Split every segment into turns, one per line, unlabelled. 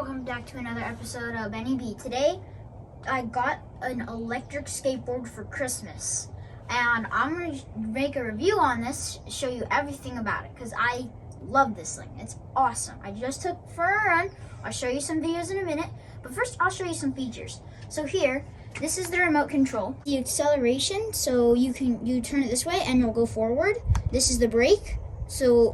welcome back to another episode of Benny B. Today, I got an electric skateboard for Christmas, and I'm going to make a review on this, show you everything about it, because I love this thing. It's awesome. I just took it for a run. I'll show you some videos in a minute, but first I'll show you some features. So here, this is the remote control. The acceleration, so you turn it this way and you'll go forward. This is the brake,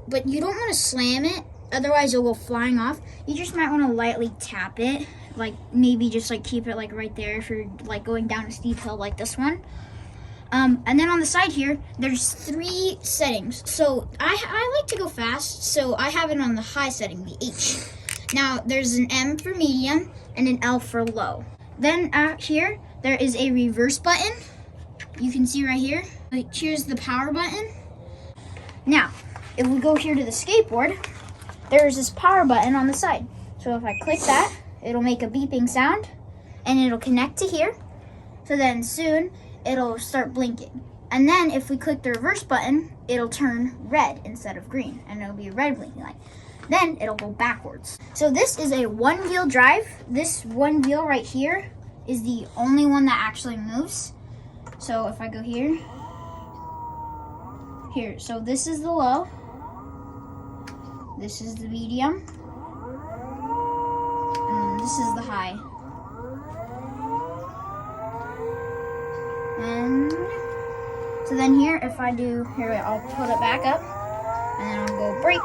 but you don't want to slam it. Otherwise, you'll go flying off. You just might want to lightly tap it, like maybe just like keep it like right there if you're like going down a steep hill like this one. And then on the side here, there's 3 settings. So I like to go fast, so I have it on the high setting, the H. Now there's an M for medium and an L for low. Then here, there is a reverse button. You can see right here. Here's the power button. Now, if we go here to the skateboard, there's this power button on the side. So if I click that, it'll make a beeping sound and it'll connect to here. So then soon it'll start blinking. And then if we click the reverse button, it'll turn red instead of green and it'll be a red blinking light. Then it'll go backwards. So this is a 1-wheel drive. This one wheel right here is the only one that actually moves. So if I go here, so this is the low. This is the medium, and then this is the high. And so then here, if I do, I'll put it back up, and then I'll go brake,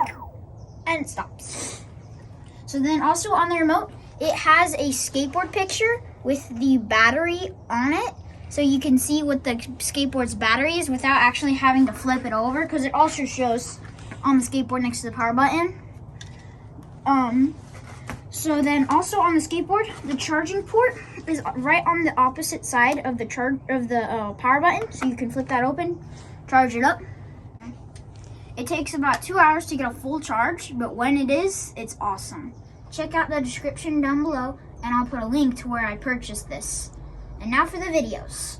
and it stops. So then also on the remote, it has a skateboard picture with the battery on it, so you can see what the skateboard's battery is without actually having to flip it over, because it also shows on the skateboard next to the power button. So then also on the skateboard, the charging port is right on the opposite side of the power button, so you can flip that open, charge it up. It takes about 2 hours to get a full charge, but when it is, it's awesome. Check out the description down below, and I'll put a link to where I purchased this. And now for the videos.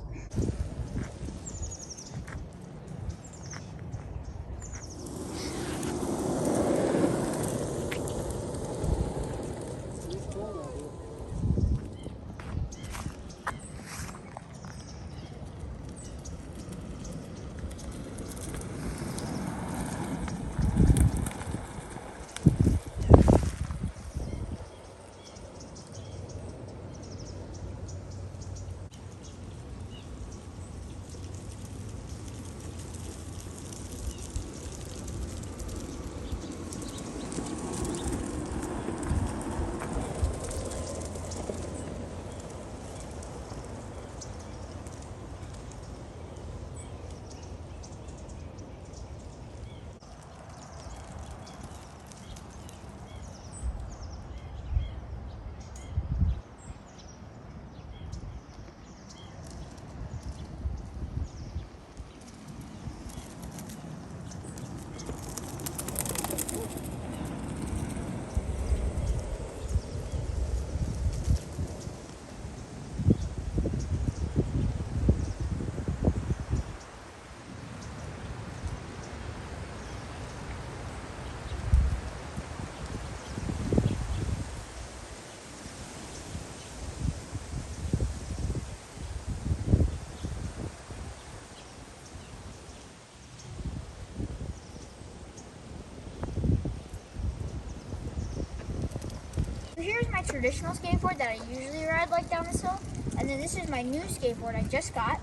Here's my traditional skateboard that I usually ride like down this hill, and then this is my new skateboard I just got.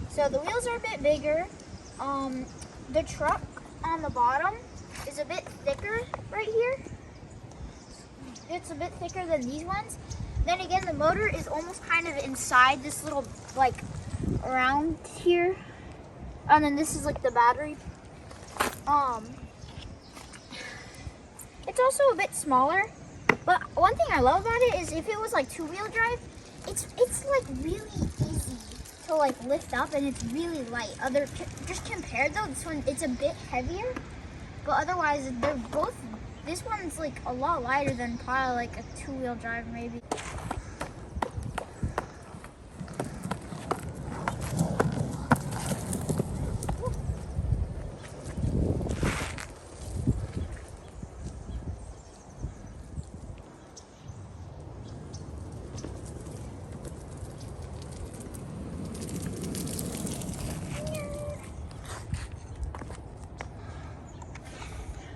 So the wheels are a bit bigger. The truck on the bottom is a bit thicker right here. It's a bit thicker than these ones. Then again, the motor is almost kind of inside this little like around here, and then this is like the battery. It's also a bit smaller. But one thing I love about it is if it was like 2-wheel drive, it's like really easy to like lift up and it's really light. Just compared though, this one, it's a bit heavier, but otherwise they're both, this one's like a lot lighter than probably like a 2-wheel drive maybe.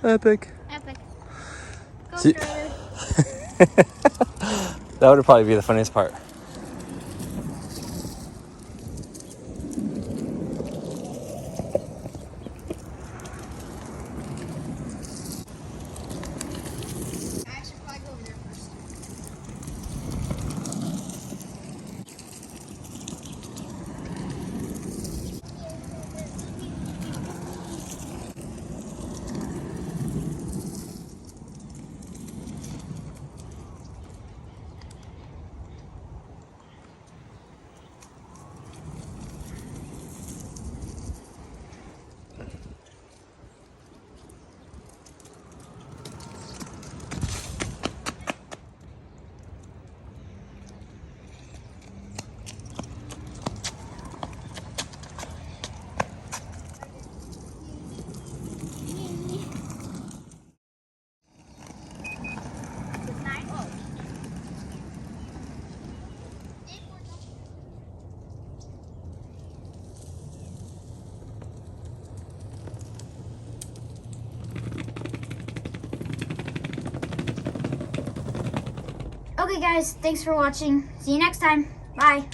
Epic.
Epic. Go
See-
Trailer.
That would probably be the funniest part.
I should probably go over there first. Okay guys, thanks for watching. See you next time. Bye.